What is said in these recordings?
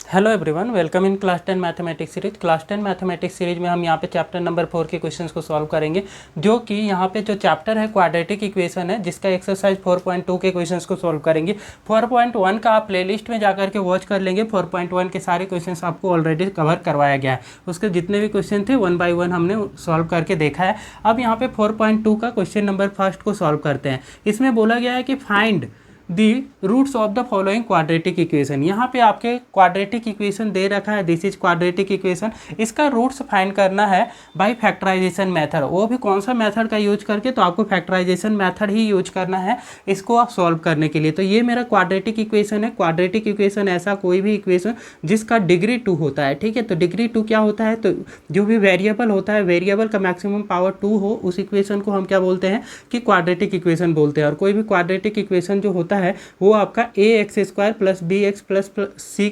Hello everyone, welcome in class 10 mathematics series. Class 10 mathematics series में हम यहाँ पे चैप्टर नंबर 4 के क्वेश्चंस को सॉल्व करेंगे, जो कि यहाँ पे जो चैप्टर है क्वाड्रेटिक इक्वेशन है, जिसका एक्सरसाइज 4.2 के क्वेश्चंस को सॉल्व करेंगे। 4.1 का आप प्लेलिस्ट में जाकर के वॉच कर लेंगे। 4.1 के सारे क्वेश्चंस आपको ऑलरेडी कवर करवाया गया है, उसके जितने भी क्वेश्चन थे 1 बाई 1 हमने सॉल्व करके देखा है। अब यहाँ पे 4.2 का क्वेश्चन नंबर फर्स्ट को सॉल्व करते हैं। इसमें बोला गया है कि find the roots of the following quadratic equation. यहाँ पे आपके क्वाड्रेटिक इक्वेशन दे रखा है, दिस इज क्वाड्रेटिक इक्वेशन। इसका रूट्स फाइंड करना है बाय फैक्टराइजेशन मेथड। वो भी कौन सा मेथड का यूज करके, तो आपको फैक्टराइजेशन मेथड ही यूज करना है इसको आप सॉल्व करने के लिए। तो ये मेरा क्वाड्रेटिक इक्वेशन है। क्वाड्रेटिक इक्वेशन ऐसा कोई भी इक्वेशन जिसका डिग्री 2 होता है, ठीक है। तो डिग्री 2 क्या होता है, तो जो भी वेरिएबल होता है, वेरिएबल का मैक्सिमम पावर 2 हो, उस इक्वेशन को हम क्या बोलते हैं कि क्वाड्रेटिक इक्वेशन बोलते हैं। और कोई भी क्वाड्रेटिक इक्वेशन जो होता है वो आपका a x square plus b x plus c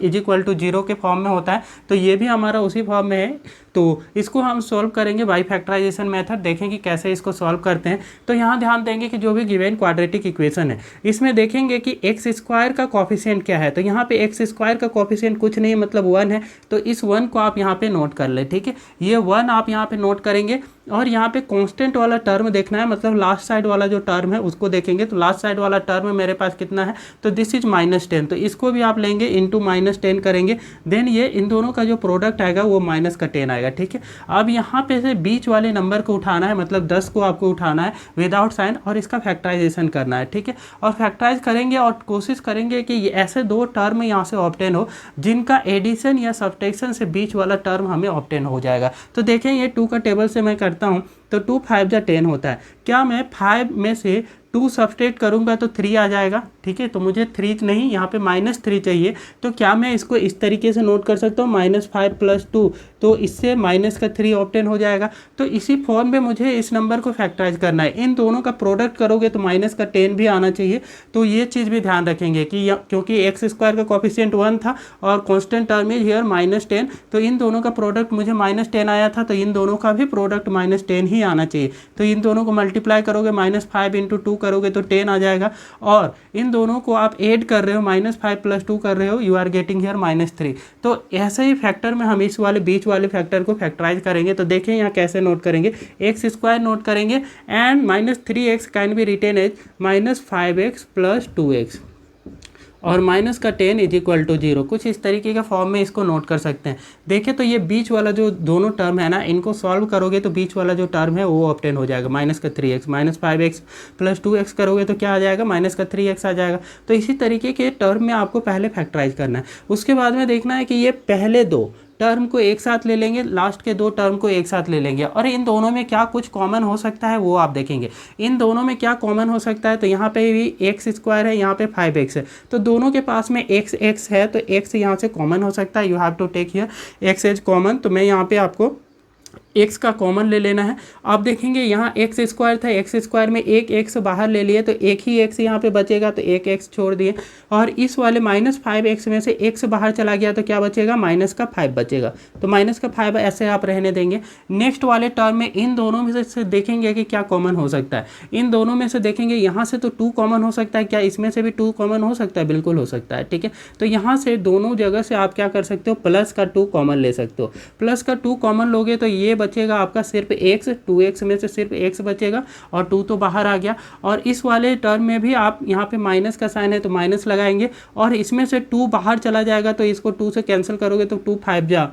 is equal to 0 के फॉर्म में होता है। तो ये भी हमारा उसी फॉर्म में है। तो इसको हम सॉल्व करेंगे बाय फैक्टराइजेशन मेथड। देखेंगे कैसे इसको सॉल्व करते हैं। तो यहाँ ध्यान देंगे कि जो भी गिवन क्वाड्रेटिक इक्वेशन है, इसमें देखेंगे कि एक्स स्क्वायर का कॉफिशिएंट क्या है। तो यहाँ पे एक्स स्क्वायर का कॉफिशिएंट कुछ नहीं, मतलब 1 है। तो इस 1 को आप यहाँ पे नोट कर ले, ठीक है। ये 1 आप यहाँ पे नोट करेंगे। और यहाँ पे कांस्टेंट वाला टर्म देखना है, मतलब लास्ट साइड वाला जो टर्म है उसको देखेंगे। तो लास्ट साइड वाला टर्म मेरे पास कितना है, तो दिस इज -10। तो इसको भी आप लेंगे, इंटू -10 करेंगे। देन ये इन दोनों का जो प्रोडक्ट आएगा वो माइनस का 10 आएगा, ठीक है। अब यहाँ पे से बीच वाले नंबर को उठाना है, मतलब 10 को आपको उठाना है विदाउट साइन, और इसका फैक्टराइजेशन करना है, ठीक है। और फैक्टराइज करेंगे और कोशिश करेंगे कि ये ऐसे दो टर्म यहाँ से ऑब्टेन हो जिनका एडिशन या सब्ट्रैक्शन से बीच वाला टर्म हमें ऑब्टेन हो जाएगा। तो देखें, ये 2 का टेबल से मैं करता हूँ। तो 2 5 जा 10 होता है। क्या मैं 5 में से 2 सब्सट्रैक्ट करूंगा तो 3 आ जाएगा, ठीक है। तो मुझे 3 नहीं, यहाँ पे -3 चाहिए। तो क्या मैं इसको इस तरीके से नोट कर सकता हूँ, -5 + 2, तो इससे -3 ऑब्टेन हो जाएगा। तो इसी फॉर्म में मुझे इस नंबर को फैक्टराइज करना है। इन दोनों का प्रोडक्ट करोगे तो -10 भी आना चाहिए। तो ये चीज़ भी ध्यान रखेंगे कि क्योंकि एक्स स्क्वायर का कॉफिशिएंट 1 था और कॉन्स्टेंट टर्म इज हियर -10, तो इन दोनों का प्रोडक्ट मुझे -10 आया था। तो इन दोनों का भी प्रोडक्ट -10 ही आना चाहिए। तो इन दोनों को मल्टीप्लाई करोगे, -5 × 2 करोगे तो 10 आ जाएगा। और इन दोनों को आप ऐड कर रहे हो, -5 + 2 कर रहे हो, यू आर गेटिंग हियर -3। तो ऐसे ही फैक्टर में हम इस वाले बीच वाले फैक्टर को फैक्टराइज करेंगे। तो देखें यहाँ कैसे नोट करेंगे, एक्स स्क्वायर नोट करेंगे and -3x can be written as -5x + 2x और -10 = 0। कुछ इस तरीके का फॉर्म में इसको नोट कर सकते हैं। देखें तो ये बीच वाला जो दोनों टर्म है ना, इनको सॉल्व करोगे तो बीच वाला जो टर्म है वो ऑब्टेन हो जाएगा, -3x। -5x + 2x करोगे तो क्या आ जाएगा, -3x आ जाएगा। तो इसी तरीके के टर्म में आपको पहले फैक्टराइज करना है। उसके बाद में देखना है कि ये पहले दो टर्म को एक साथ ले लेंगे, लास्ट के 2 टर्म को एक साथ ले लेंगे, और इन दोनों में क्या कुछ कॉमन हो सकता है वो आप देखेंगे। इन दोनों में क्या कॉमन हो सकता है, तो यहाँ पे भी एक्स स्क्वायर है, यहाँ पे 5x है। तो दोनों के पास में x है, तो x यहाँ से कॉमन हो सकता है। You have to take here x as common. तो मैं यहाँ पे आपको x का कॉमन ले लेना है। आप देखेंगे यहाँ एक्स स्क्वायर था, एक्स स्क्वायर में एक x बाहर ले लिए तो एक ही x यहाँ पे बचेगा, तो एक x छोड़ दिए। और इस वाले -5x में से x बाहर चला गया तो क्या बचेगा, -5 बचेगा। तो -5 ऐसे आप रहने देंगे। नेक्स्ट वाले टर्म में इन दोनों में से देखेंगे कि क्या कॉमन हो सकता है। इन दोनों में से देखेंगे यहाँ से तो 2 कॉमन हो सकता है। क्या इसमें से भी 2 कॉमन हो सकता है, बिल्कुल हो सकता है, ठीक है। तो यहाँ से दोनों जगह से आप क्या कर सकते हो, +2 कॉमन ले सकते हो। +2 कॉमन लोगे तो ये बचेगा आपका सिर्फ x, 2x में से सिर्फ x बचेगा और 2 तो बाहर आ गया। और इस वाले टर्म में भी आप यहाँ पे माइनस का साइन है तो माइनस लगाएंगे, और इसमें से 2 बाहर चला जाएगा तो इसको 2 से कैंसिल करोगे तो 2 5 जा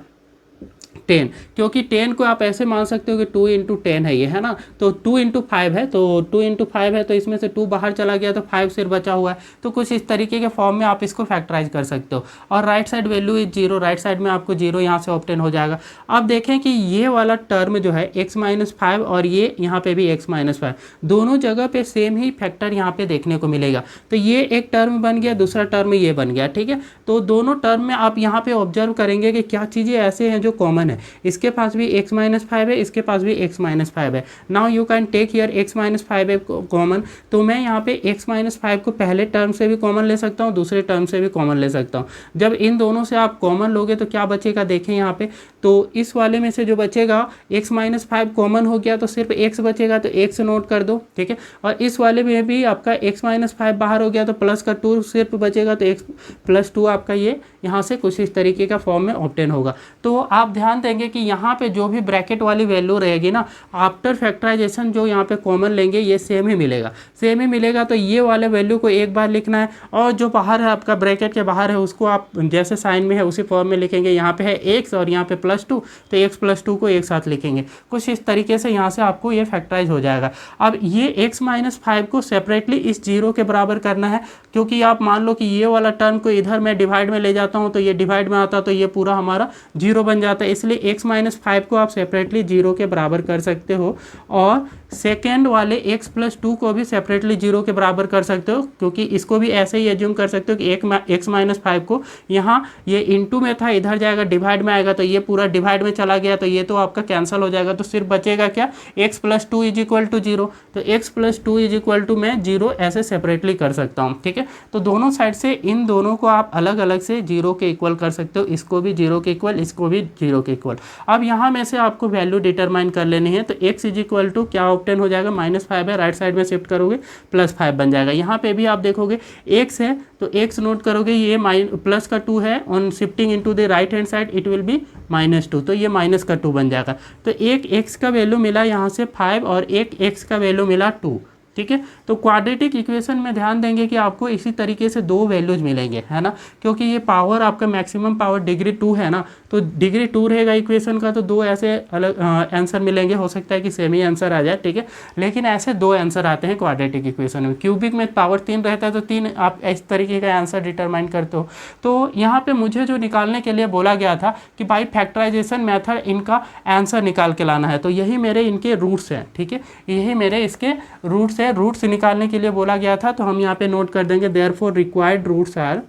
10, क्योंकि 10 को आप ऐसे मान सकते हो कि 2 × 10 है ये, है ना। तो 2 × 5 है, तो 2 × 5 है, तो इसमें से 2 बाहर चला गया तो 5 सिर्फ बचा हुआ है। तो कुछ इस तरीके के फॉर्म में आप इसको फैक्टराइज कर सकते हो। और right side value is 0, right side में आपको 0 यहाँ से ऑब्टेन हो जाएगा। अब देखें कि ये वाला टर्म जो है x - 5 और ये यहाँ पे भी x - 5, दोनों जगह पे सेम ही फैक्टर यहाँ पे देखने को मिलेगा। तो ये एक टर्म बन गया, दूसरा टर्म ये बन गया, ठीक है। तो दोनों टर्म में आप यहाँ पे ऑब्जर्व करेंगे कि क्या चीज़ें ऐसे हैं जो कॉमन कॉमन है, इसके पास भी x माइनस फाइव है, इसके पास भी x माइनस फाइव है। Now you can take here x minus five है कॉमन, तो मैं यहाँ पे x माइनस फाइव को पहले टर्म से भी कॉमन ले सकता हूँ, दूसरे टर्म से भी कॉमन ले सकता हूँ। जब इन दोनों से आप कॉमन लोगे तो क्या बचेगा, देखें यहाँ पे, तो इस वाले में से जो बचेगा x माइनस फाइव कॉमन हो गया तो सिर्फ x बचेगा, तो x नोट कर दो, ठीक है। और इस वाले में भी आपका x माइनस फाइव बाहर हो गया तो प्लस का 2 सिर्फ बचेगा, तो x प्लस 2 आपका ये यहाँ से कुछ इस तरीके का फॉर्म में ऑब्टेन होगा। तो आप ध्यान देंगे कि यहाँ पे जो भी ब्रैकेट वाली वैल्यू रहेगी ना, आफ्टर फैक्टराइजेशन जो यहाँ पे कॉमन लेंगे ये सेम ही मिलेगा, सेम ही मिलेगा। तो ये वाले वैल्यू को एक बार लिखना है, और जो बाहर है आपका ब्रैकेट के बाहर है उसको आप जैसे साइन में है उसी फॉर्म में लिखेंगे। यहाँ पे है x और यहाँ पे प्लस 2, तो x प्लस 2 को एक साथ लिखेंगे। कुछ इस तरीके से यहाँ से आपको ये फैक्टराइज हो जाएगा। अब ये x माइनस फाइव को सेपरेटली इस जीरो के बराबर करना है, क्योंकि आप मान लो कि ये वाला टर्म को इधर मैं डिवाइड में ले जाता हूँ तो ये डिवाइड में आता तो ये पूरा हमारा जीरो बन जाता है, इसलिए x माइनस फाइव को आप सेपरेटली जीरो के बराबर कर सकते हो। और सेकेंड वाले x प्लस 2 को भी सेपरेटली जीरो के बराबर कर सकते हो, क्योंकि इसको भी ऐसे ही एज्यूम कर सकते हो कि x माइनस फाइव को यहाँ ये इनटू में था, इधर जाएगा डिवाइड में आएगा, तो ये पूरा डिवाइड में चला गया तो ये तो आपका कैंसिल हो जाएगा, तो सिर्फ बचेगा क्या, x plus 2 is equal to zero. तो x plus 2 is equal to मैं जीरो ऐसे सेपरेटली कर सकता हूँ, ठीक है। तो दोनों साइड से इन दोनों को आप अलग अलग से जीरो के इक्वल कर सकते हो, इसको भी जीरो के इक्वल, इसको भी जीरो के इक्वल। अब यहाँ में से आपको वैल्यू डिटरमाइन कर लेनी है, तो x इज इक्वल टू क्या ऑब्टेन हो जाएगा, माइनस फाइव है, राइट साइड में शिफ्ट करोगे प्लस फाइव बन जाएगा। यहाँ पे भी आप देखोगे x है तो x नोट करोगे, ये प्लस का 2 है, on shifting into the right hand side it will be minus 2, तो ये माइनस का 2 बन जाएगा। तो एक x का वैल्यू मिला यहाँ से 5 और एक x का वैल्यू मिला 2, ठीक है। तो क्वाड्रेटिक इक्वेशन में ध्यान देंगे कि आपको इसी तरीके से दो वैल्यूज मिलेंगे, है ना, क्योंकि ये पावर आपका मैक्सिमम पावर डिग्री 2 है ना, तो डिग्री 2 रहेगा इक्वेशन का, तो दो ऐसे अलग आंसर मिलेंगे। हो सकता है कि सेम ही आंसर आ जाए, ठीक है, लेकिन ऐसे दो आंसर आते हैं क्वाड्रेटिक इक्वेशन में। क्यूबिक में पावर 3 रहता है तो 3 आप इस तरीके का आंसर डिटरमाइन करते हो। तो यहाँ पे मुझे जो निकालने के लिए बोला गया था कि भाई फैक्टराइजेशन मेथड इनका आंसर निकाल के लाना है, तो यही मेरे इनके रूट्स हैं, ठीक है, यही मेरे इसके रूट्स हैं। रूट्स निकालने के लिए बोला गया था, तो हम यहाँ पे नोट कर देंगे therefore required roots are,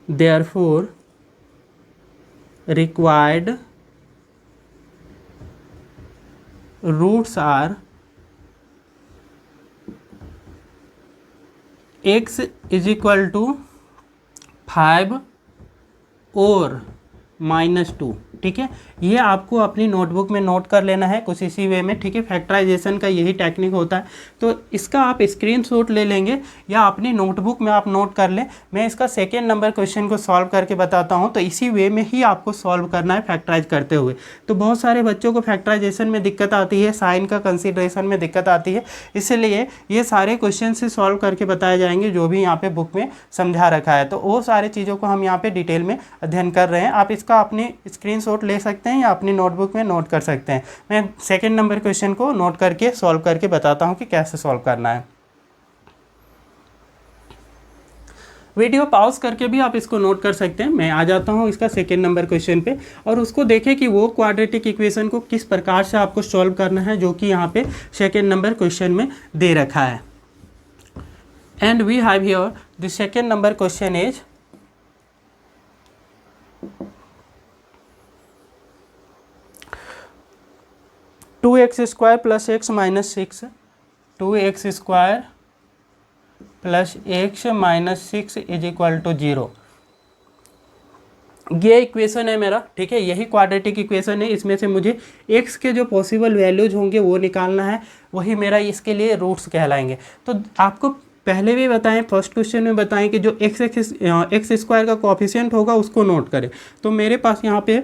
therefore required roots are x is equal to 5 और -2, ठीक है। ये आपको अपनी नोटबुक में नोट कर लेना है कुछ इसी वे में, ठीक है। फैक्टराइजेशन का यही टेक्निक होता है, तो इसका आप स्क्रीनशॉट ले लेंगे या अपनी नोटबुक में आप नोट कर लें। मैं इसका सेकेंड नंबर क्वेश्चन को सॉल्व करके बताता हूँ, तो इसी वे में ही आपको सॉल्व करना है फैक्टराइज करते हुए। तो बहुत सारे बच्चों को फैक्टराइजेशन में दिक्कत आती है, साइन का कंसिडरेशन में दिक्कत आती है, इसलिए ये सारे क्वेश्चन से सॉल्व करके बताए जाएंगे जो भी यहाँ पे बुक में समझा रखा है। तो वो सारे चीज़ों को हम यहाँ पे डिटेल में अध्ययन कर रहे हैं। आप इसका अपनी स्क्रीनशॉट ले सकते हैं या अपनी नोटबुक में नोट कर सकते हैं। मैं सेकंड नंबर क्वेश्चन को नोट करके सॉल्व करके बताता हूं कि कैसे सॉल्व करना है। वीडियो पॉज करके भी आप इसको नोट कर सकते हैं। मैं आ जाता हूं इसका सेकंड नंबर क्वेश्चन पे और उसको देखें कि वो क्वाड्रेटिक इक्वेशन को किस प्रकार से आपको सॉल्व करना है जो कि यहाँ पे सेकंड नंबर क्वेश्चन में दे रखा है। And we have here the second number question is 2x square plus x minus 6, 2x square plus x minus 6 is equal to 0। ये इक्वेशन है मेरा, ठीक है, यही क्वाड्रेटिक इक्वेशन है। इसमें से मुझे x के जो पॉसिबल वैल्यूज होंगे वो निकालना है, वही मेरा इसके लिए रूट्स कहलाएंगे। तो आपको पहले भी बताएं, फर्स्ट क्वेश्चन में बताएं कि जो एक्स स्क्वायर का कोएफिशिएंट होगा उसको नोट करें। तो मेरे पास यहाँ पे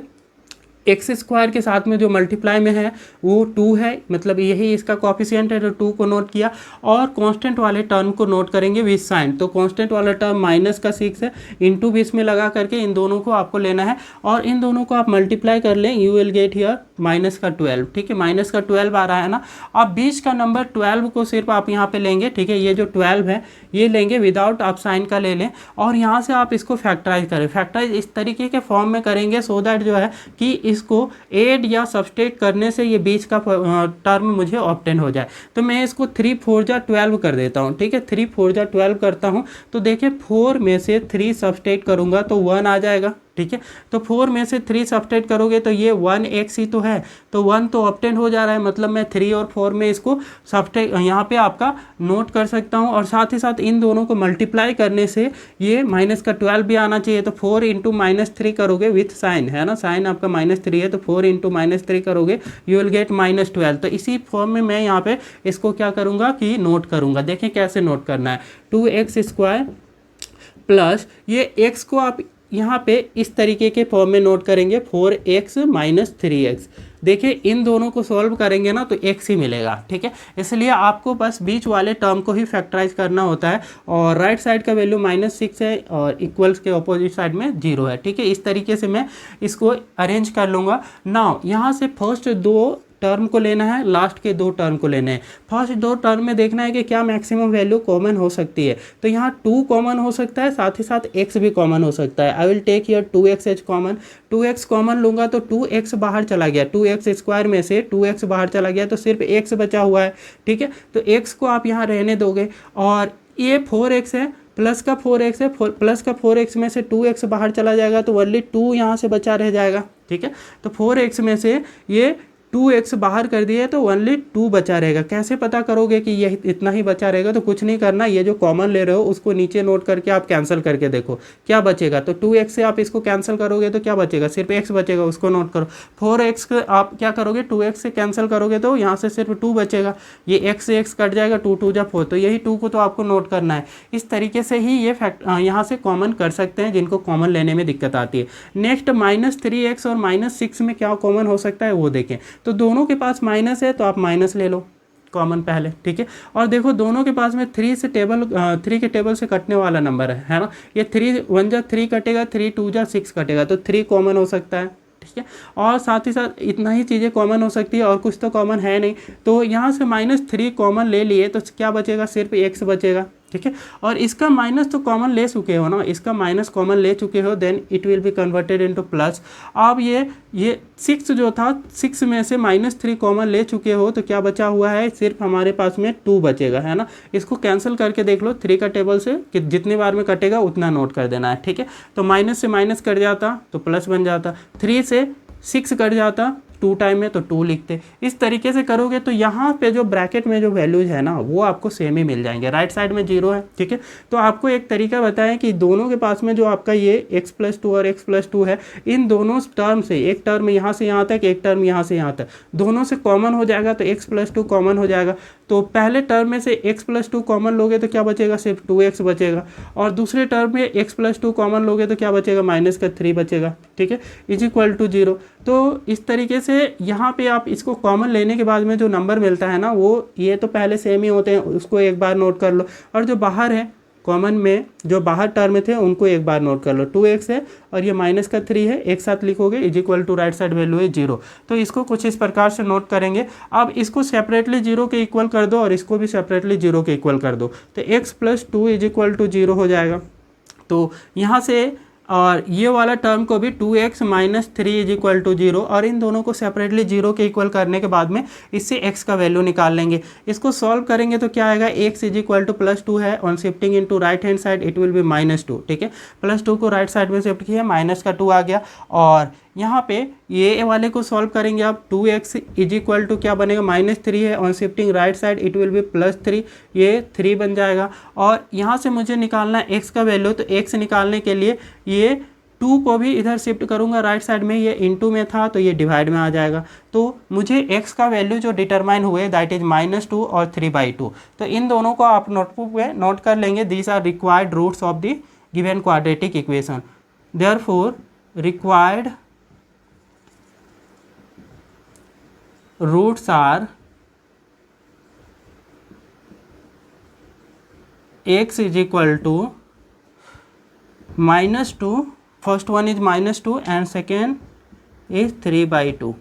एक्स स्क्वायर के साथ में जो मल्टीप्लाई में है वो 2 है, मतलब यही इसका कोएफिशिएंट है, तो 2 को नोट किया। और कांस्टेंट वाले टर्म को नोट करेंगे विद साइन, तो कांस्टेंट वाला टर्म माइनस का 6 है, इंटू भी इसमें लगा करके इन दोनों को आपको लेना है और इन दोनों को आप मल्टीप्लाई कर लें, you will get here minus का 12, ठीक है, माइनस का 12 आ रहा है ना। अब बीच का नंबर 12 को सिर्फ आप यहाँ पे लेंगे, ठीक है, ये जो 12 है ये लेंगे विदाउट आप साइन का ले लें और यहाँ से आप इसको फैक्टराइज करें। फैक्टराइज इस तरीके के फॉर्म में करेंगे सो दैट जो है कि इसको ऐड या सब्सट्रैक्ट करने से ये बीच का टर्म मुझे ऑब्टेन हो जाए। तो मैं इसको 3 4 जा 12 कर देता हूँ, ठीक है, 3 4 जा 12 करता हूँ। तो देखिए 4 में से 3 सब्सट्रैक्ट करूँगा तो 1 आ जाएगा, ठीक है। तो 4 में से 3 सब्ट्रैक्ट करोगे तो ये 1x ही तो है, तो 1 तो ऑब्टेन हो जा रहा है, मतलब मैं 3 और 4 में इसको सब्ट्रैक्ट यहाँ पे आपका नोट कर सकता हूँ। और साथ ही साथ इन दोनों को मल्टीप्लाई करने से ये माइनस का 12 भी आना चाहिए, तो 4 इंटू -3 करोगे विथ साइन, है ना, साइन आपका -3 है, तो 4 इंटू -3 करोगे यू विल गेट -12। तो इसी फॉर्म में मैं यहाँ पे इसको क्या करूँगा कि नोट करूँगा। देखें कैसे नोट करना है, 2x² प्लस ये x को आप यहाँ पे इस तरीके के फॉर्म में नोट करेंगे 4x - 3x। देखिए इन दोनों को सॉल्व करेंगे ना तो x ही मिलेगा, ठीक है। इसलिए आपको बस बीच वाले टर्म को ही फैक्टराइज करना होता है, और राइट साइड का वैल्यू -6 है और इक्वल्स के अपोजिट साइड में 0 है, ठीक है। इस तरीके से मैं इसको अरेंज कर लूँगा। नाउ यहाँ से फर्स्ट 2 टर्म को लेना है, लास्ट के 2 टर्म को लेने हैं। फर्स्ट 2 टर्म में देखना है कि क्या मैक्सिमम वैल्यू कॉमन हो सकती है, तो यहाँ 2 कॉमन हो सकता है, साथ ही साथ x भी कॉमन हो सकता है। I will take here 2x as common, 2x common लूँगा तो 2x बाहर चला गया, 2x² में से 2x बाहर चला गया तो सिर्फ x बचा हुआ है, ठीक है। तो x को आप यहाँ रहने दोगे, और ये 4x है, प्लस का 4x है, प्लस का 4x में से 2x बाहर चला जाएगा तो ओनली 2 यहाँ से बचा रह जाएगा, ठीक है। तो 4x में से ये 2x बाहर कर दिए तो ओनली 2 बचा रहेगा। कैसे पता करोगे कि ये इतना ही बचा रहेगा, तो कुछ नहीं करना, ये जो कॉमन ले रहे हो उसको नीचे नोट करके आप कैंसिल करके देखो क्या बचेगा। तो 2x से आप इसको कैंसिल करोगे तो क्या बचेगा, सिर्फ x बचेगा, उसको नोट करो। 4x आप क्या करोगे, 2x से कैंसिल करोगे तो यहाँ से सिर्फ 2 बचेगा, ये x से x कट जाएगा, 2 2 जा 4, तो यही 2 को तो आपको नोट करना है। इस तरीके से ही ये यहाँ से कॉमन कर सकते हैं जिनको कॉमन लेने में दिक्कत आती है। नेक्स्ट -3x और -6 में क्या कॉमन हो सकता है वो देखें। तो दोनों के पास माइनस है तो आप माइनस ले लो कॉमन पहले, ठीक है। और देखो दोनों के पास में 3 के टेबल से कटने वाला नंबर है ना, ये 3 1 जा 3 कटेगा, 3 2 जा 6 कटेगा, तो 3 कॉमन हो सकता है, ठीक है। और साथ ही साथ इतना ही चीज़ें कॉमन हो सकती है, और कुछ तो कॉमन है नहीं, तो यहाँ से -3 कॉमन ले लिए तो क्या बचेगा, सिर्फ x बचेगा, ठीक है। और इसका माइनस तो कॉमन ले चुके हो ना, इसका माइनस कॉमन ले चुके हो, then it will be converted into plus. अब ये 6 जो था, 6 में से -3 कॉमन ले चुके हो तो क्या बचा हुआ है, सिर्फ हमारे पास में 2 बचेगा, है ना। इसको कैंसिल करके देख लो, 3 का टेबल से कि जितनी बार में कटेगा उतना नोट कर देना है, ठीक है। तो माइनस से माइनस कट जाता तो प्लस बन जाता, 3 से 6 कट जाता 2 टाइम में तो 2 लिखते। इस तरीके से करोगे तो यहाँ पे जो ब्रैकेट में जो वैल्यूज है ना वो आपको सेम ही मिल जाएंगे, राइट साइड में 0 है, ठीक है। तो आपको एक तरीका बताएं कि दोनों के पास में जो आपका ये x+2 और x+2 है, इन दोनों टर्म से, एक टर्म यहाँ से यहाँ तक, एक टर्म यहाँ से यहाँ तक, दोनों से कॉमन हो जाएगा तो x+2 कॉमन हो जाएगा। तो पहले टर्म में से x+2 कॉमन लोगे तो क्या बचेगा, सिर्फ 2x बचेगा, और दूसरे टर्म में x+2 कॉमन लोगे तो क्या बचेगा, -3 बचेगा, ठीक है, = 0। तो इस तरीके से यहाँ पे आप इसको कॉमन लेने के बाद में जो नंबर मिलता है ना वो ये तो पहले सेम ही होते हैं, उसको एक बार नोट कर लो, और जो बाहर है कॉमन में जो बाहर टर्म थे उनको एक बार नोट कर लो। 2x है और ये -3 है, एक साथ लिखोगे = राइट साइड वैल्यू है 0। तो इसको कुछ इस प्रकार से नोट करेंगे। अब इसको सेपरेटली 0 के इक्वल कर दो और इसको भी सेपरेटली 0 के इक्वल कर दो, तो x+2 = 0 हो जाएगा। तो यहाँ से और ये वाला टर्म को भी 2x - 3 = 0, और इन दोनों को सेपरेटली 0 के इक्वल करने के बाद में इससे x का वैल्यू निकाल लेंगे। इसको सॉल्व करेंगे तो क्या आएगा, x = +2 है, on shifting into right hand side it will B -2, ठीक है। +2 को राइट साइड में शिफ्ट किया, -2 आ गया, और यहाँ पे ये वाले को सॉल्व करेंगे आप, 2x = क्या बनेगा, -3 है, on shifting right side it will B +3, ये 3 बन जाएगा। और यहाँ से मुझे निकालना है x का वैल्यू, तो x निकालने के लिए ये 2 को भी इधर शिफ्ट करूँगा राइट साइड में, ये इनटू में था तो ये डिवाइड में आ जाएगा। तो मुझे x का वैल्यू जो डिटरमाइन हुए दैट इज -2 और 3/2। तो इन दोनों को आप नोटबुक में नोट कर लेंगे, these are required roots of the given quadratic equation. Therefore required roots are x = -2, first one is -2 and second is 3/2।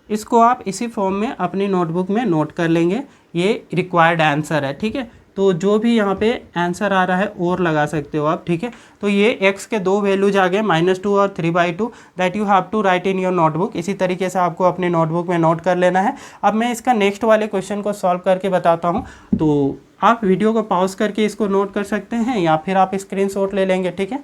इसको आप इसी फॉर्म में अपनी नोटबुक में नोट कर लेंगे, ये रिक्वायर्ड आंसर है, ठीक है। तो जो भी यहाँ पे आंसर आ रहा है और लगा सकते हो आप, ठीक है। तो ये x के 2 वैल्यूज आ गए, -2 और 3/2, that you have to write in your notebook. इसी तरीके से आपको अपनी नोटबुक में नोट कर लेना है। अब मैं इसका नेक्स्ट वाले क्वेश्चन को सॉल्व करके बताता हूँ, तो आप वीडियो को पॉज करके इसको नोट कर सकते हैं या फिर आप स्क्रीनशॉट ले लेंगे, ठीक है।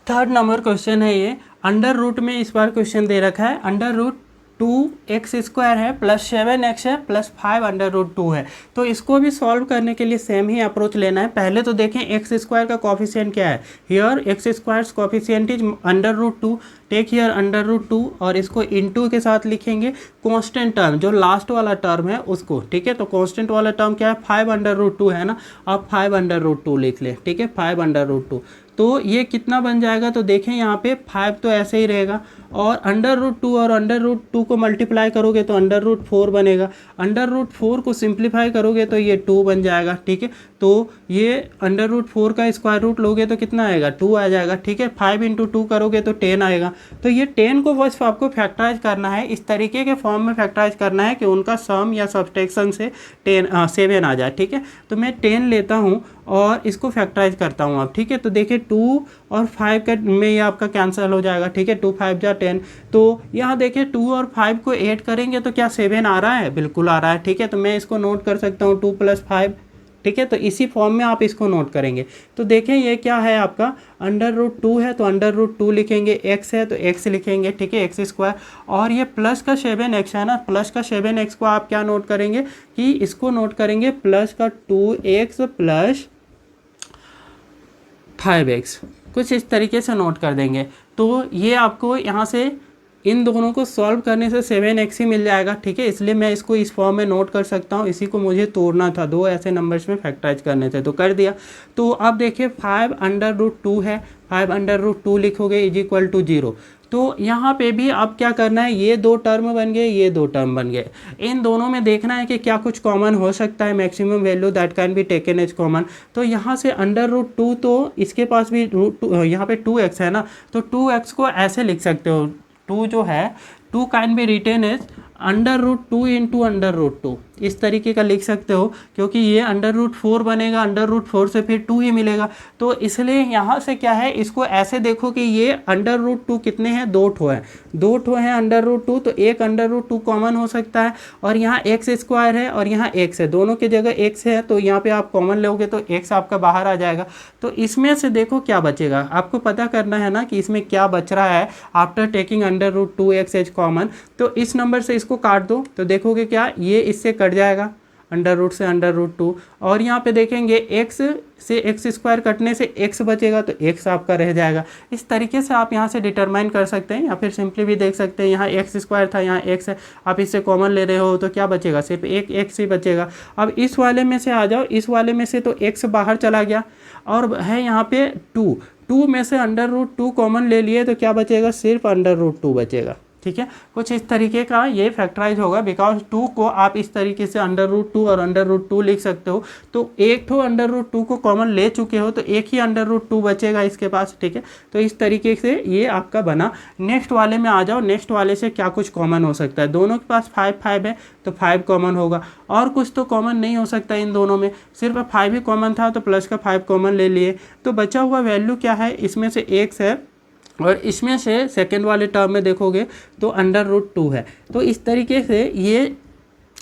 थर्ड नंबर क्वेश्चन है ये, अंडर रूट में इस बार क्वेश्चन दे रखा है, अंडर रूट 2x² है प्लस 7x है प्लस 5 अंडर रूट 2 है। तो इसको भी सॉल्व करने के लिए सेम ही अप्रोच लेना है। पहले तो देखें x² का कॉफिशिएंट क्या है, here x² coefficient is under root 2, take here under root 2 और इसको इनटू के साथ लिखेंगे कांस्टेंट टर्म जो लास्ट वाला टर्म है उसको, ठीक है। तो कांस्टेंट वाला टर्म क्या है, 5 अंडर रूट 2 है ना, आप 5 अंडर रूट 2 लिख लें, ठीक है, 5 अंडर रूट 2। तो ये कितना बन जाएगा, तो देखें यहाँ पे 5 तो ऐसे ही रहेगा और अंडर रूट 2 और अंडर रूट 2 को मल्टीप्लाई करोगे तो अंडर रूट 4 बनेगा, अंडर रूट 4 को सिंप्लीफाई करोगे तो ये 2 बन जाएगा, ठीक है। तो ये अंडर रूट 4 का स्क्वायर रूट लोगे तो कितना आएगा, 2 आ जाएगा, ठीक है। 5 इंटू 2 करोगे तो 10 आएगा। तो ये 10 को बस आपको फैक्टराइज करना है, इस तरीके के फॉर्म में फैक्टराइज करना है कि उनका सम या सब्सट्रैक्शन से 7 आ जाए, ठीक है। तो मैं 10 लेता हूँ और इसको फैक्टराइज करता हूँ अब, ठीक है। तो देखिए 2 और 5 का में ये आपका कैंसिल हो जाएगा, ठीक है, 2 5 जा 10। तो यहाँ देखिए 2 और 5 को ऐड करेंगे तो क्या 7 आ रहा है, बिल्कुल आ रहा है, ठीक है। तो मैं इसको नोट कर सकता हूँ 2 + 5, ठीक है। तो इसी फॉर्म में आप इसको नोट करेंगे। तो देखें ये क्या है आपका अंडर रूट 2 है तो अंडर रूट 2 लिखेंगे, x है तो x लिखेंगे, ठीक है, x²। और ये प्लस का 7x है ना, प्लस का 7x को आप क्या नोट करेंगे कि इसको नोट करेंगे प्लस का 2x प्लस 5x, कुछ इस तरीके से नोट कर देंगे। तो ये आपको यहाँ से इन दोनों को सॉल्व करने से 7x ही मिल जाएगा, ठीक है। इसलिए मैं इसको इस फॉर्म में नोट कर सकता हूँ, इसी को मुझे तोड़ना था, 2 ऐसे नंबर्स में फैक्टराइज करने थे तो कर दिया। तो अब देखिए 5 अंडर रूट 2 है, 5 अंडर रूट 2 लिखोगे इज इक्वल टू 0। तो यहाँ पे भी अब क्या करना है, ये 2 टर्म बन गए, ये 2 टर्म बन गए, इन दोनों में देखना है कि क्या कुछ कॉमन हो सकता है, maximum value that can be taken as common. तो यहाँ से अंडर रूट 2 तो इसके पास भी यहाँ पे 2x है ना, तो 2x को ऐसे लिख सकते हो, 2 जो है 2 can be written as under root 2 into under root 2, इस तरीके का लिख सकते हो, क्योंकि ये अंडर रूट 4 बनेगा, अंडर रूट 4 से फिर 2 ही मिलेगा। तो इसलिए यहाँ से क्या है, इसको ऐसे देखो कि ये अंडर रूट 2 कितने हैं, 2 ठो हैं, 2 ठो हैं अंडर रूट 2, तो एक अंडर रूट 2 कॉमन हो सकता है और यहाँ x² है और यहाँ x है, दोनों की जगह x है, तो यहाँ पे आप कॉमन लोगे तो x आपका बाहर आ जाएगा। तो इसमें से देखो क्या बचेगा, आपको पता करना है ना कि इसमें क्या बच रहा है after taking under root 2x as common. तो इस नंबर से इसको काट दो तो देखोगे क्या, ये इससे कट जाएगा, अंडर रूट से अंडर रूट 2, और यहाँ पे देखेंगे x से x² कटने से x बचेगा तो x आपका रह जाएगा। इस तरीके से आप यहाँ से डिटरमाइन कर सकते हैं, या फिर सिंपली भी देख सकते हैं, यहाँ x² था, यहाँ x है, आप इससे कॉमन ले रहे हो तो क्या बचेगा, सिर्फ एक x ही बचेगा। अब इस वाले में से आ जाओ, इस वाले में से तो x बाहर चला गया और है यहाँ पे 2 में से अंडर रूट 2 कॉमन ले लिए तो क्या बचेगा, सिर्फ अंडर रूट 2 बचेगा, ठीक है। कुछ इस तरीके का ये फैक्टराइज होगा, बिकॉज 2 को आप इस तरीके से अंडर रूट 2 और अंडर रूट 2 लिख सकते हो। तो एक तो अंडर रूट 2 को कॉमन ले चुके हो तो एक ही अंडर रूट 2 बचेगा इसके पास, ठीक है। तो इस तरीके से ये आपका बना। नेक्स्ट वाले में आ जाओ, नेक्स्ट वाले से क्या कुछ कॉमन हो सकता है, दोनों के पास 5 5 है तो 5 कॉमन होगा, और कुछ तो कॉमन नहीं हो सकता इन दोनों में, सिर्फ 5 ही कॉमन था तो प्लस का 5 कॉमन ले लिए। तो बचा हुआ वैल्यू क्या है, इसमें से x है और इसमें से सेकेंड वाले टर्म में देखोगे तो अंडर रूट 2 है। तो इस तरीके से ये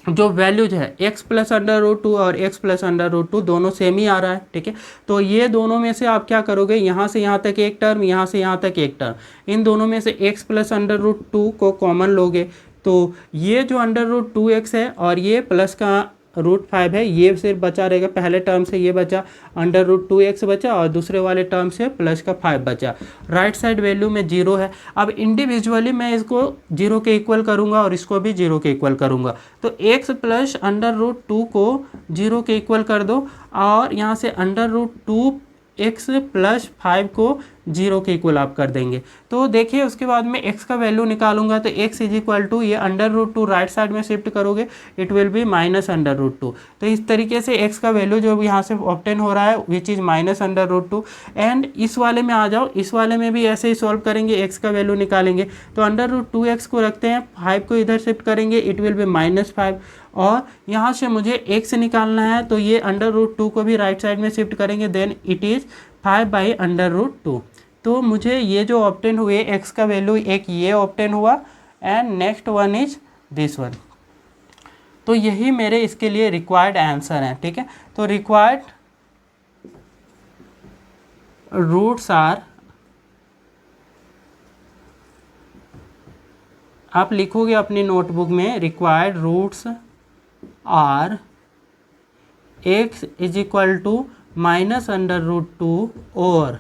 जो वैल्यूज है x प्लस अंडर रूट 2 और x प्लस अंडर रूट 2 दोनों सेम ही आ रहा है, ठीक है। तो ये दोनों में से आप क्या करोगे, यहाँ से यहाँ तक एक टर्म, यहाँ से यहाँ तक एक टर्म, इन दोनों में से x प्लस अंडर रूट 2 को कॉमन लोगे तो ये जो अंडर रूट 2x है और ये प्लस का रूट 5 है, ये सिर्फ बचा रहेगा, पहले टर्म से ये बचा, अंडर रूट 2x बचा और दूसरे वाले टर्म से प्लस का 5 बचा। राइट साइड वैल्यू में 0 है। अब इंडिविजुअली मैं इसको 0 के इक्वल करूंगा और इसको भी 0 के इक्वल करूंगा। तो x प्लस अंडर रूट 2 को 0 के इक्वल कर दो और यहाँ से अंडर रूट 2x प्लस 5 को 0 के इक्वल आप कर देंगे। तो देखिए उसके बाद में x का वैल्यू निकालूंगा तो x इज इक्वल टू, ये अंडर रूट 2 राइट साइड में शिफ्ट करोगे it will be minus under root 2। तो इस तरीके से x का वैल्यू जो यहाँ से ऑब्टेन हो रहा है which is minus under root 2। And इस वाले में आ जाओ, इस वाले में भी ऐसे ही सॉल्व करेंगे, x का वैल्यू निकालेंगे तो अंडर रूट 2x को रखते हैं, 5 को इधर शिफ्ट करेंगे इट विल बी -5, और यहाँ से मुझे x निकालना है तो ये अंडर रूट 2 को भी राइट साइड में शिफ्ट करेंगे, देन इट इज़ 5/√2। तो मुझे ये जो ऑब्टेन हुए x का वैल्यू, एक ये ऑब्टेन हुआ and next one is this one. तो यही मेरे इसके लिए रिक्वायर्ड आंसर है, ठीक है। तो रिक्वायर्ड रूट्स आर आप लिखोगे अपनी नोटबुक में required roots are x is equal to -√2 और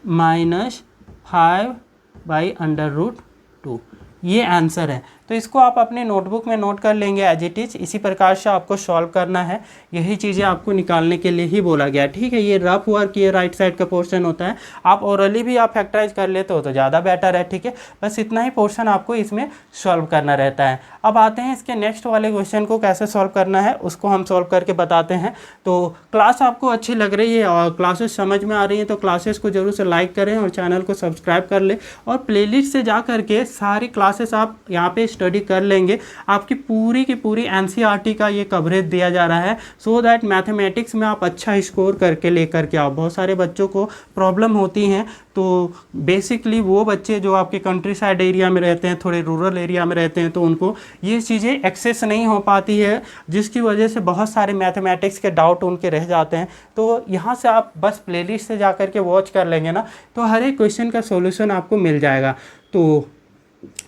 -5/√2, ये आंसर है। तो इसको आप अपने नोटबुक में नोट कर लेंगे एज इट इज। इसी प्रकार से आपको सॉल्व करना है, यही चीज़ें आपको निकालने के लिए ही बोला गया, ठीक है। ये रफ वर्क, ये राइट साइड का पोर्शन होता है। आप ओरली भी आप फैक्टराइज कर लेते हो तो ज़्यादा बेटर है, ठीक है। बस इतना ही पोर्शन आपको इसमें सॉल्व करना रहता है। अब आते हैं इसके नेक्स्ट वाले क्वेश्चन को कैसे सॉल्व करना है, उसको हम सॉल्व करके बताते हैं। तो क्लास आपको अच्छी लग रही है और क्लासेस समझ में आ रही हैं तो क्लासेस को जरूर से लाइक करें और चैनल को सब्सक्राइब कर लें, और प्लेलिस्ट से जा करके सारी क्लासेस आप यहाँ पे स्टडी कर लेंगे। आपकी पूरी की पूरी एनसीईआरटी का ये कवरेज दिया जा रहा है, सो दैट मैथमेटिक्स में आप अच्छा स्कोर करके लेकर के आओ। बहुत सारे बच्चों को प्रॉब्लम होती हैं, तो बेसिकली वो बच्चे जो आपके कंट्री साइड एरिया में रहते हैं, थोड़े रूरल एरिया में रहते हैं, तो उनको ये चीज़ें एक्सेस नहीं हो पाती है, जिसकी वजह से बहुत सारे मैथमेटिक्स के डाउट उनके रह जाते हैं। तो यहाँ से आप बस प्लेलिस्ट से जा करके वॉच कर लेंगे ना, तो हर एक क्वेश्चन का सॉल्यूशन आपको मिल जाएगा। तो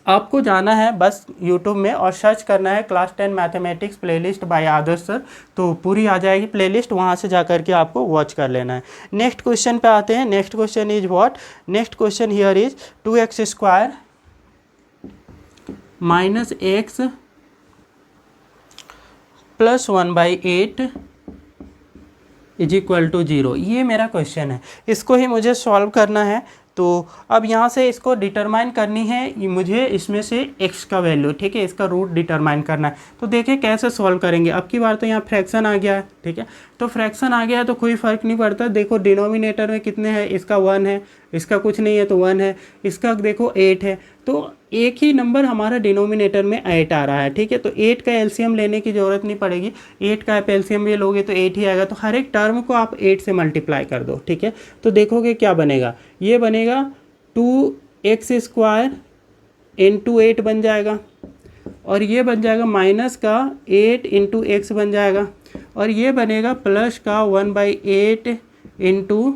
आपको जाना है बस यूट्यूब में और सर्च करना है class 10 mathematics playlist by Aadarsh sir, तो पूरी आ जाएगी प्लेलिस्ट, वहाँ से जा करके आपको वॉच कर लेना है। नेक्स्ट क्वेश्चन पे आते हैं। Next question is what? Next question here is 2x² - x + 1/8 is equal to 0। ये मेरा क्वेश्चन है, इसको ही मुझे सॉल्व करना है। तो अब यहाँ से इसको डिटरमाइन करनी है मुझे, इसमें से x का वैल्यू, ठीक है, इसका रूट डिटरमाइन करना है। तो देखिए कैसे सॉल्व करेंगे। अब की बार तो यहाँ फ्रैक्शन आ गया है, ठीक है, तो फ्रैक्शन आ गया है तो कोई फ़र्क नहीं पड़ता। देखो डिनोमिनेटर में कितने हैं, इसका 1 है, इसका कुछ नहीं है तो 1 है, इसका देखो 8 है, तो एक ही नंबर हमारा डिनोमिनेटर में 8 आ रहा है, ठीक है। तो 8 का एलसीएम लेने की ज़रूरत नहीं पड़ेगी, 8 का आप एलसीएम भी लोगे तो 8 ही आएगा। तो हर एक टर्म को आप 8 से मल्टीप्लाई कर दो, ठीक है। तो देखोगे क्या बनेगा, ये बनेगा 2x² × 8 बन जाएगा, और ये बन जाएगा माइनस का 8 × x बन जाएगा, और ये बनेगा प्लस का 1/8 ×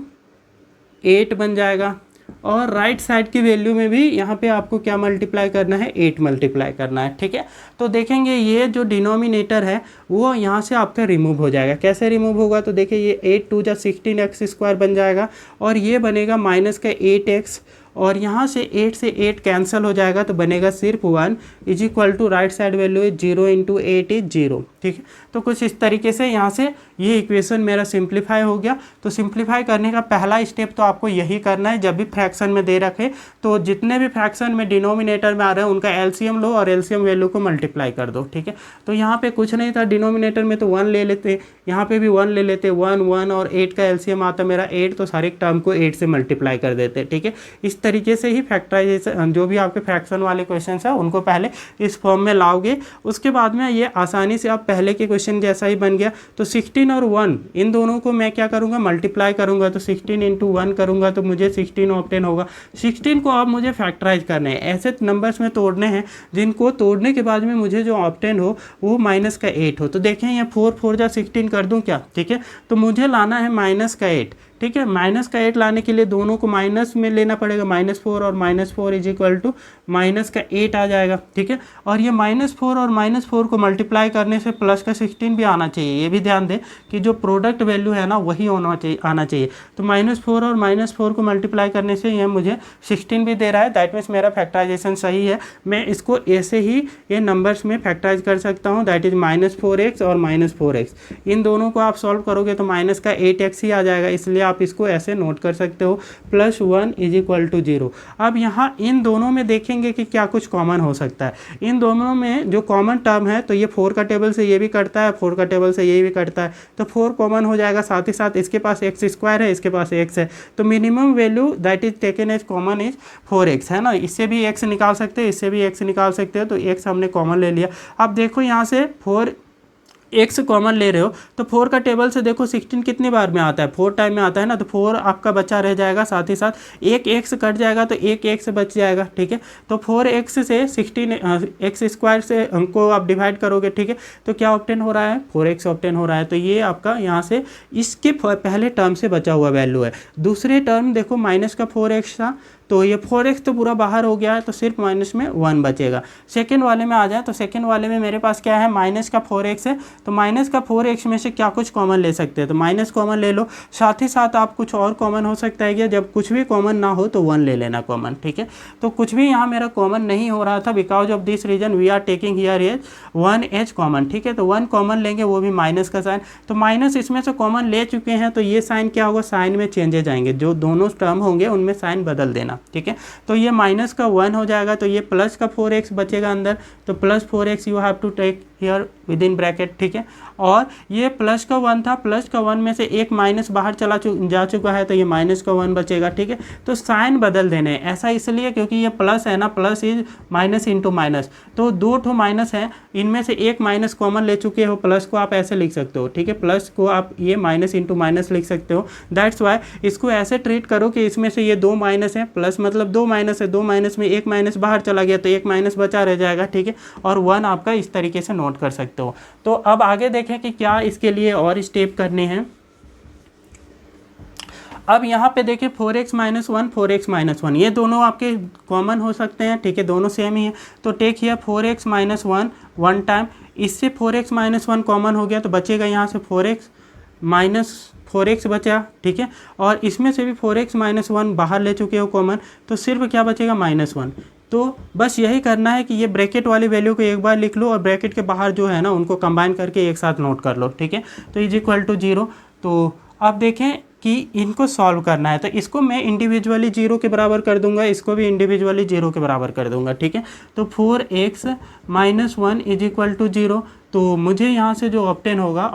8 बन जाएगा। और राइट साइड की वैल्यू में भी यहाँ पे आपको क्या मल्टीप्लाई करना है, 8 मल्टीप्लाई करना है, ठीक है। तो देखेंगे ये जो डिनोमिनेटर है वो यहाँ से आपका रिमूव हो जाएगा। कैसे रिमूव होगा, तो देखिए ये 8 2 16x² बन जाएगा, और ये बनेगा माइनस का 8x, और यहाँ से 8 से 8 कैंसिल हो जाएगा तो बनेगा सिर्फ 1 is equal to right side value is 0 × 8 is 0, ठीक है। तो कुछ इस तरीके से यहाँ से ये इक्वेशन मेरा सिंप्लीफाई हो गया। तो सिंप्लीफाई करने का पहला स्टेप तो आपको यही करना है, जब भी फ्रैक्शन में दे रखे तो जितने भी फ्रैक्शन में डिनोमिनेटर में आ रहे हैं उनका एलसीएम लो और एलसीएम वैल्यू को मल्टीप्लाई कर दो, ठीक है। तो यहाँ पे कुछ नहीं था, डिनोमिनेटर में तो 1 ले लेते, यहाँ पे भी 1 ले लेते, 1 1 और 8 का एलसीएम आता मेरा 8, तो सारे टर्म को 8 से मल्टीप्लाई कर देते, ठीक है। इस तरीके से ही फैक्टराइजेशन, जो भी आपके फ्रैक्शन वाले क्वेश्चन है उनको पहले इस फॉर्म में लाओगे, उसके बाद में ये आसानी से आप पहले के क्वेश्चन जैसा ही बन गया। तो 16 और 1 इन दोनों को मैं क्या करूँगा, मल्टीप्लाई करूँगा, तो 16 × 1 करूँगा तो मुझे 16 ऑब्टेन होगा। 16 को अब मुझे फैक्टराइज करने हैं, ऐसे नंबर्स में तोड़ने हैं जिनको तोड़ने के बाद में मुझे जो ऑब्टेन हो वो माइनस का 8 हो। तो देखें ये 4 4 जा 16 कर दूँ क्या, ठीक है। तो मुझे लाना है माइनस का 8, ठीक है। माइनस का 8 लाने के लिए दोनों को माइनस में लेना पड़ेगा, -4 और -4 इज इक्वल टू माइनस का 8 आ जाएगा, ठीक है। और ये -4 और -4 को मल्टीप्लाई करने से प्लस का 16 भी आना चाहिए। ये भी ध्यान दें कि जो प्रोडक्ट वैल्यू है ना वही आना चाहिए। तो -4 और -4 को मल्टीप्लाई करने से ये मुझे 16 भी दे रहा है, दैट मीन्स मेरा फैक्टराइजेशन सही है। मैं इसको ऐसे ही ये नंबर्स में फैक्टराइज कर सकता हूँ, दैट इज -4x और -4x। इन दोनों को आप सॉल्व करोगे तो माइनस का 8x ही आ जाएगा, इसलिए आप इसको ऐसे नोट कर सकते हो, +1 इज इक्वल टू 0। अब यहाँ इन दोनों में देखेंगे कि क्या कुछ कॉमन हो सकता है। इन दोनों में जो कॉमन टर्म है तो ये 4 का टेबल से ये भी कटता है, 4 का टेबल से ये भी कटता है, तो 4 कॉमन हो जाएगा। साथ ही साथ इसके पास x² है, इसके पास x है, तो minimum value that is taken as common is 4x, है ना। इससे भी x निकाल सकते हैं, इससे भी x निकाल सकते हो, तो x हमने कॉमन ले लिया। अब देखो यहाँ से 4x कॉमन ले रहे हो तो 4 का टेबल से देखो 16 कितनी बार में आता है, 4 टाइम में आता है ना, तो 4 आपका बचा रह जाएगा। साथ ही साथ एक x कट जाएगा तो एक x बच जाएगा, ठीक है। तो 4x से 16x² से हमको आप डिवाइड करोगे, ठीक है, तो क्या ऑब्टेन हो रहा है, 4x ऑब्टेन हो रहा है। तो ये आपका यहाँ से इसके पहले टर्म से बचा हुआ वैल्यू है। दूसरे टर्म देखो माइनस का 4x था, तो ये 4x तो पूरा बाहर हो गया है, तो सिर्फ माइनस में 1 बचेगा। सेकेंड वाले में आ जाए तो सेकेंड वाले में मेरे पास क्या है, माइनस का 4x है, तो माइनस का 4x में से क्या कुछ कॉमन ले सकते हैं, तो माइनस कॉमन ले लो। साथ ही साथ आप कुछ और कॉमन हो सकता है कि जब कुछ भी कॉमन ना हो तो 1 ले लेना कॉमन, ठीक है। तो कुछ भी यहाँ मेरा कॉमन नहीं हो रहा था, because of this reason we are taking here is 1h common, ठीक है। तो 1 कॉमन लेंगे, वो भी माइनस का साइन, तो माइनस इसमें से कॉमन ले चुके हैं, तो ये साइन क्या होगा, साइन में चेंजेज आएंगे, जो दोनों टर्म होंगे उनमें साइन बदल देना, ठीक है। तो ये माइनस का 1 हो जाएगा, तो ये प्लस का 4x बचेगा अंदर, तो plus 4x you have to take here within bracket, ठीक है। और ये प्लस का 1 था, प्लस का 1 में से एक माइनस बाहर जा चुका है, तो ये माइनस का 1 बचेगा, ठीक है। तो साइन बदल देने, ऐसा इसलिए क्योंकि ये प्लस है ना, plus is minus into minus, तो 2 ठो माइनस है, इनमें से एक माइनस कॉमन ले चुके हो, प्लस को आप ऐसे लिख सकते हो, ठीक है, प्लस को आप ये माइनस इंटू माइनस लिख सकते हो। दैट्स वाई इसको ऐसे ट्रीट करो कि इसमें से ये 2 माइनस है, प्लस मतलब 2 माइनस है, 2 माइनस में एक माइनस बाहर चला गया, तो एक माइनस बचा रह जाएगा, ठीक है। और 1 आपका इस तरीके से नोट कर सकते हो। तो अब आगे देखें कि क्या इसके लिए और स्टेप करने हैं। अब यहाँ पे देखिए 4x माइनस 1, 4x माइनस 1, ये दोनों आपके कॉमन हो सकते हैं, ठीक है, दोनों सेम ही है। तो take here 4x minus 1 one time, इससे 4x माइनस 1 कॉमन हो गया, तो बचेगा यहाँ से 4x माइनस 4x बचा, ठीक है। और इसमें से भी 4x माइनस 1 बाहर ले चुके हो कॉमन, तो सिर्फ क्या बचेगा, माइनस 1। तो बस यही करना है कि ये ब्रैकेट वाली वैल्यू को एक बार लिख लो और ब्रैकेट के बाहर जो है ना उनको कंबाइन करके एक साथ नोट कर लो, ठीक है। तो इज इक्वल टू 0। तो अब देखें कि इनको सॉल्व करना है, तो इसको मैं इंडिविजुअली 0 के बराबर कर दूंगा, इसको भी इंडिविजुअली 0 के बराबर कर दूंगा, ठीक है। तो 4x minus 1 is equal to 0, तो मुझे यहाँ से जो ऑब्टेन होगा,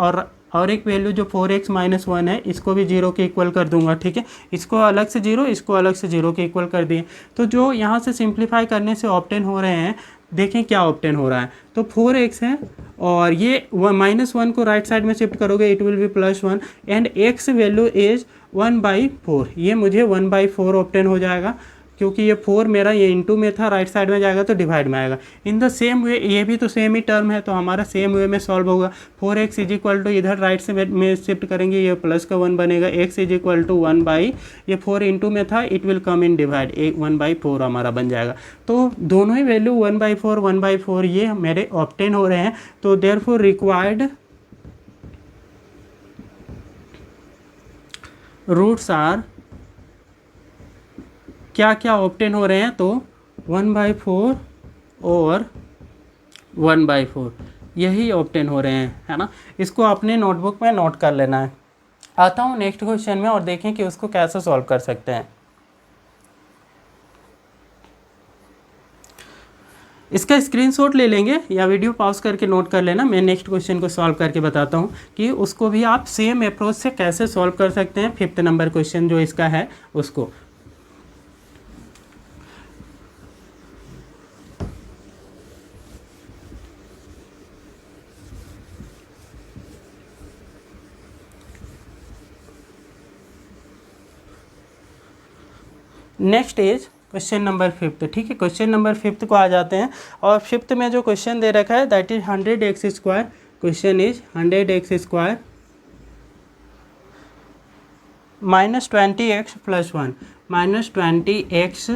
और एक वैल्यू जो 4x माइनस 1 है इसको भी 0 के इक्वल कर दूंगा, ठीक है। इसको अलग से 0, इसको अलग से 0 के इक्वल कर दिए, तो जो यहाँ से सिंप्लीफाई करने से ऑब्टेन हो रहे हैं, देखें क्या ऑब्टेन हो रहा है। तो 4x है और ये माइनस 1 को राइट साइड में शिफ्ट करोगे, it will B plus 1 and x value is 1/4, ये मुझे 1/4 ऑब्टेन हो जाएगा, क्योंकि ये 4 मेरा ये इनटू में था, राइट साइड में जाएगा तो डिवाइड में आएगा। इन द सेम वे ये भी तो सेम ही टर्म है, तो हमारा सेम वे में सॉल्व होगा। 4x इज इक्वल टू इधर राइट से में शिफ्ट करेंगे, ये प्लस का 1 बनेगा, x इज इक्वल टू 1/, ये 4 इंटू में था, it will come in divide, 1/4 हमारा बन जाएगा। तो दोनों ही वैल्यू 1/4 ये मेरे ऑब्टेन हो रहे हैं। तो देयरफॉर रिक्वायर्ड रूट्स आर, क्या क्या ऑब्टेन हो रहे हैं, तो 1/4 और 1/4 यही ऑब्टेन हो रहे हैं, है ना। इसको अपने नोटबुक में नोट कर लेना है। आता हूँ नेक्स्ट क्वेश्चन में और देखें कि उसको कैसे सॉल्व कर सकते हैं। इसका स्क्रीनशॉट ले लेंगे या वीडियो पॉज करके नोट कर लेना। मैं नेक्स्ट क्वेश्चन को सॉल्व करके बताता हूँ कि उसको भी आप सेम अप्रोच से कैसे सॉल्व कर सकते हैं। 5th नंबर क्वेश्चन जो इसका है उसको। Next is question number 5th, ठीक है। क्वेश्चन नंबर 5th को आ जाते हैं और 5th में जो क्वेश्चन दे रखा है that is 100x²। Question is 100x² minus 20x plus 1 minus 20x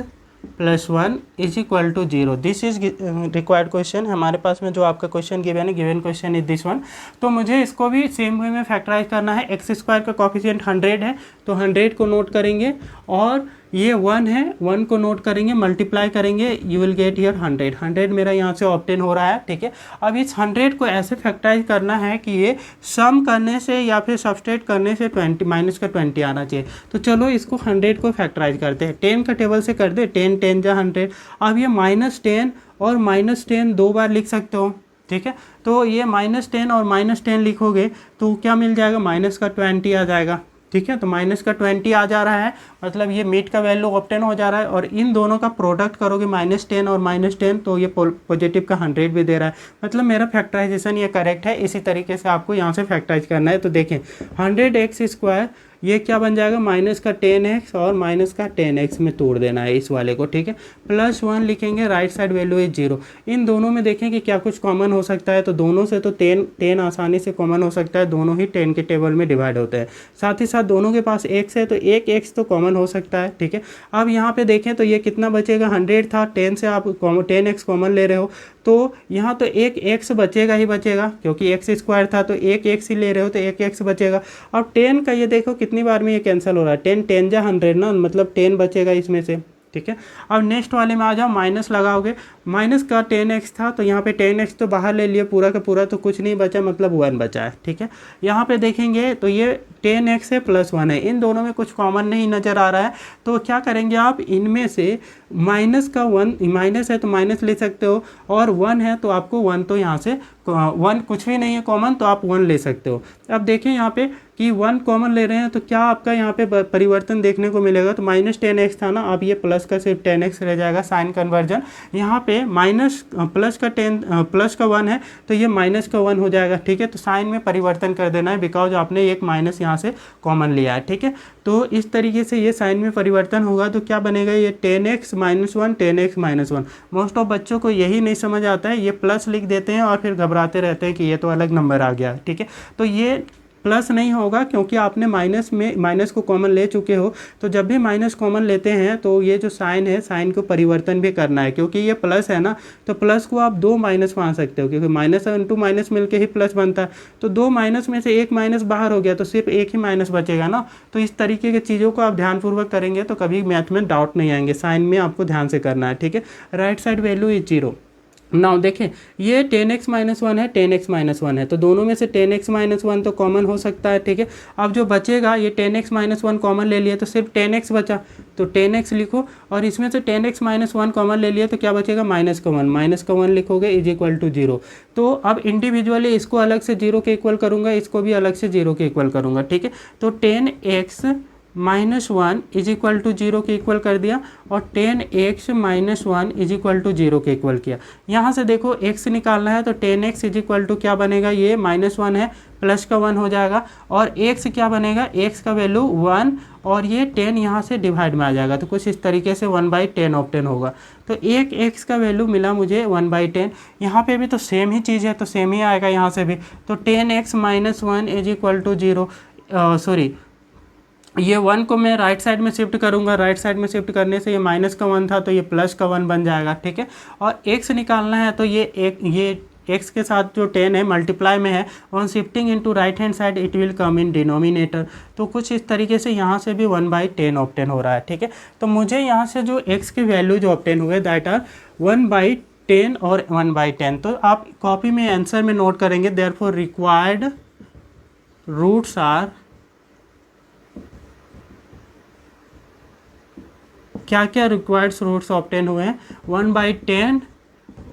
plus 1 is equal to 0। This is required question. हमारे पास में जो आपका क्वेश्चन गिवन है, given question is this one. तो मुझे इसको भी सेम वे में फैक्टराइज करना है। x² का कॉफिशिएंट 100 है, तो 100 को नोट करेंगे और ये 1 है, 1 को नोट करेंगे, मल्टीप्लाई करेंगे, यू विल गेट हियर 100। 100 मेरा यहाँ से ऑब्टेन हो रहा है, ठीक है। अब इस 100 को ऐसे फैक्टराइज करना है कि ये सम करने से या फिर सब्सट्रैक्ट करने से 20 माइनस का 20 आना चाहिए। तो चलो इसको 100 को फैक्टराइज करते हैं। 10 का टेबल से कर दे, 10 10 जा 100। अब ये -10 और -10 2 बार लिख सकते हो, ठीक है। तो ये -10 और -10 लिखोगे तो क्या मिल जाएगा, माइनस का 20 आ जाएगा, ठीक है। तो माइनस का 20 आ जा रहा है, मतलब ये मीट का वैल्यू ऑब्टेन हो जा रहा है। और इन दोनों का प्रोडक्ट करोगे -10 और -10, तो ये पॉजिटिव का 100 भी दे रहा है। मतलब मेरा फैक्टराइजेशन ये करेक्ट है। इसी तरीके से आपको यहाँ से फैक्टराइज करना है। तो देखें 100x² ये क्या बन जाएगा, माइनस का 10x और माइनस का 10x में तोड़ देना है इस वाले को, ठीक है। +1 लिखेंगे, राइट साइड वैल्यू इज 0। इन दोनों में देखें कि क्या कुछ कॉमन हो सकता है, तो दोनों से तो 10 आसानी से कॉमन हो सकता है, दोनों ही 10 के टेबल में डिवाइड होते हैं। साथ ही साथ दोनों के पास x है तो एक x तो कॉमन हो सकता है, ठीक है। अब यहाँ पे देखें तो ये कितना बचेगा, 100 था, 10 से आप 10x कॉमन ले रहे हो तो यहाँ तो एक x बचेगा ही बचेगा, क्योंकि x² था तो एक x ही ले रहे हो तो एक x बचेगा। अब 10 का ये देखो कितनी बार में ये कैंसिल हो रहा है, 10 जा 100 ना, मतलब 10 बचेगा इसमें से, ठीक है। अब नेक्स्ट वाले में आ जाओ, माइनस लगाओगे, माइनस का 10x था तो यहाँ पे 10x तो बाहर ले लिए पूरा का पूरा, तो कुछ नहीं बचा, मतलब 1 बचा है, ठीक है। यहाँ पे देखेंगे तो ये 10x है +1 है, इन दोनों में कुछ कॉमन नहीं नज़र आ रहा है, तो क्या करेंगे आप, इनमें से माइनस का 1, माइनस है तो माइनस ले सकते हो, और 1 है तो आपको 1 तो यहाँ से 1 कुछ भी नहीं है कॉमन तो आप 1 ले सकते हो। अब देखें यहाँ पे कि 1 कॉमन ले रहे हैं तो क्या आपका यहाँ पे परिवर्तन देखने को मिलेगा, तो -10x था ना, अब ये प्लस का सिर्फ 10x रह जाएगा, साइन कन्वर्जन। यहाँ पे प्लस का 1 है तो ये माइनस का 1 हो जाएगा, ठीक है। तो साइन में परिवर्तन कर देना है, बिकॉज आपने एक माइनस यहाँ से कॉमन लिया है, ठीक है। तो इस तरीके से ये साइन में परिवर्तन होगा तो क्या बनेगा, ये 10x - 1 10x - 1। मोस्ट ऑफ बच्चों को यही नहीं समझ आता है, ये प्लस लिख देते हैं और फिर घबराते रहते हैं कि ये तो अलग नंबर आ गया, ठीक है। तो ये प्लस नहीं होगा क्योंकि आपने माइनस को कॉमन ले चुके हो, तो जब भी माइनस कॉमन लेते हैं तो ये जो साइन है, साइन को परिवर्तन भी करना है, क्योंकि ये प्लस है ना, तो प्लस को आप 2 माइनस मान सकते हो, क्योंकि माइनस इंटू माइनस मिलके ही प्लस बनता है। तो 2 माइनस में से एक माइनस बाहर हो गया तो सिर्फ एक ही माइनस बचेगा ना। तो इस तरीके की चीज़ों को आप ध्यानपूर्वक करेंगे तो कभी मैथ में डाउट नहीं आएंगे, साइन में आपको ध्यान से करना है, ठीक है। Right side value is 0। Now देखें ये 10x - 1 है, 10x - 1 है, तो दोनों में से 10x - 1 तो कॉमन हो सकता है, ठीक है। अब जो बचेगा ये 10x - 1 कॉमन ले लिया तो सिर्फ 10x बचा, तो 10x लिखो, और इसमें से 10x - 1 कॉमन ले लिया तो क्या बचेगा, -1 लिखोगे = 0। तो अब इंडिविजुअली इसको अलग से 0 के इक्वल करूँगा, इसको भी अलग से 0 के इक्वल करूँगा, ठीक है। तो 10x - 1 = 0 के इक्वल कर दिया, और 10x - 1 = 0 के इक्वल किया। यहाँ से देखो x निकालना है तो 10x = क्या बनेगा, ये -1 है, प्लस का 1 हो जाएगा, और x क्या बनेगा, x का वैल्यू 1, और ये 10 यहाँ से डिवाइड में आ जाएगा, तो कुछ इस तरीके से 1/10 ऑब्टेन होगा। तो एक x का वैल्यू मिला मुझे 1/10। यहाँ पे भी तो सेम ही चीज़ है तो सेम ही आएगा यहाँ से भी, तो 10x - 1 = 0, सॉरी ये 1 को मैं राइट साइड में शिफ्ट करूंगा, राइट साइड में शिफ्ट करने से ये माइनस का 1 था तो ये प्लस का 1 बन जाएगा, ठीक है। और x निकालना है तो ये x के साथ जो 10 है मल्टीप्लाई में है, on shifting into right hand side it will come in denominator. तो कुछ इस तरीके से यहाँ से भी 1/10 ऑब्टेन हो रहा है, ठीक है। तो मुझे यहाँ से जो x की वैल्यू जो ऑब्टेन हुए दैट आर 1/10 और 1/10। तो आप कॉपी में आंसर में नोट करेंगे, देयरफॉर रिक्वायर्ड रूट्स आर, क्या क्या रिक्वायर्ड रूट्स ऑब्टेन हुए हैं, 1/10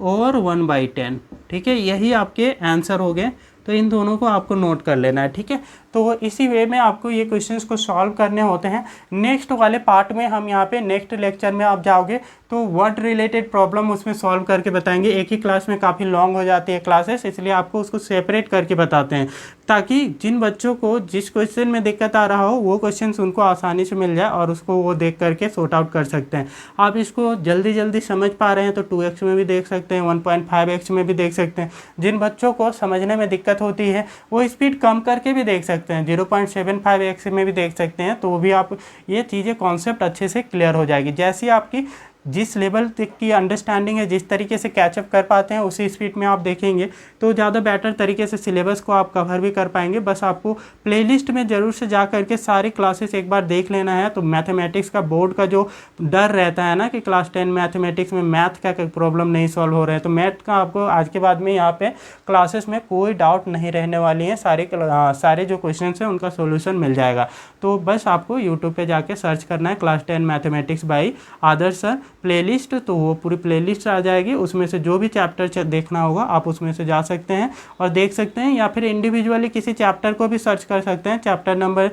और 1/10, ठीक है। यही आपके आंसर हो गए, तो इन दोनों को आपको नोट कर लेना है, ठीक है। तो इसी वे में आपको ये क्वेश्चंस को सॉल्व करने होते हैं। नेक्स्ट वाले पार्ट में हम यहाँ पे नेक्स्ट लेक्चर में आप जाओगे तो वर्ड रिलेटेड प्रॉब्लम उसमें सॉल्व करके बताएंगे। एक ही क्लास में काफ़ी लॉन्ग हो जाती है क्लासेस, इसलिए आपको उसको सेपरेट करके बताते हैं, ताकि जिन बच्चों को जिस क्वेश्चन में दिक्कत आ रहा हो वो क्वेश्चन उनको आसानी से मिल जाए और उसको वो देख करके सॉर्ट आउट कर सकते हैं। आप इसको जल्दी समझ पा रहे हैं तो 2x में भी देख सकते हैं, 1.5x में भी देख सकते हैं। जिन बच्चों को समझने में दिक्कत होती है वो स्पीड कम करके भी देख सकते हैं, 0.75x में भी देख सकते हैं, तो वो भी आप ये चीज़ें कॉन्सेप्ट अच्छे से क्लियर हो जाएगी। जैसी आपकी जिस लेवल तक की अंडरस्टैंडिंग है, जिस तरीके से कैचअप कर पाते हैं उसी स्पीड में आप देखेंगे तो ज़्यादा बेटर तरीके से सिलेबस को आप कवर भी कर पाएंगे। बस आपको प्लेलिस्ट में ज़रूर से जा करके सारी क्लासेस एक बार देख लेना है। तो मैथमेटिक्स का बोर्ड का जो डर रहता है ना कि क्लास 10 मैथमेटिक्स में मैथ का प्रॉब्लम नहीं सॉल्व हो रहे हैं, तो मैथ का आपको आज के बाद में यहाँ पे क्लासेस में कोई डाउट नहीं रहने वाली है। सारे जो क्वेश्चन हैं उनका सोल्यूशन मिल जाएगा। तो बस आपको यूट्यूब पर जाके सर्च करना है class 10 mathematics by Adarsh sir playlist, तो वो पूरी प्लेलिस्ट आ जाएगी। उसमें से जो भी चैप्टर देखना होगा आप उसमें से जा सकते हैं और देख सकते हैं, या फिर इंडिविजुअली किसी चैप्टर को भी सर्च कर सकते हैं। चैप्टर नंबर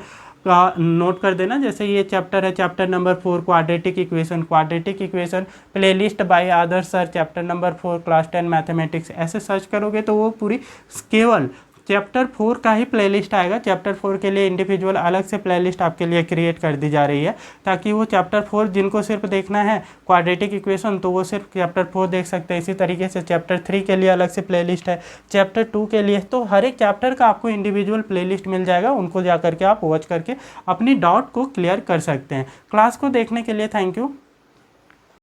का नोट कर देना, जैसे ये चैप्टर है chapter number 4 quadratic equation playlist by Aadarsh sir, chapter number 4 class 10 mathematics, ऐसे सर्च करोगे तो वो पूरी केवल चैप्टर 4 का ही प्लेलिस्ट आएगा। चैप्टर 4 के लिए इंडिविजुअल अलग से प्लेलिस्ट आपके लिए क्रिएट कर दी जा रही है, ताकि वो चैप्टर 4 जिनको सिर्फ देखना है क्वाड्रेटिक इक्वेशन तो वो सिर्फ चैप्टर 4 देख सकते हैं। इसी तरीके से चैप्टर 3 के लिए अलग से प्लेलिस्ट है, चैप्टर 2 के लिए, तो हर एक चैप्टर का आपको इंडिविजुअल प्लेलिस्ट मिल जाएगा। उनको जा करके आप वॉच करके अपनी डाउट को क्लियर कर सकते हैं। क्लास को देखने के लिए थैंक यू।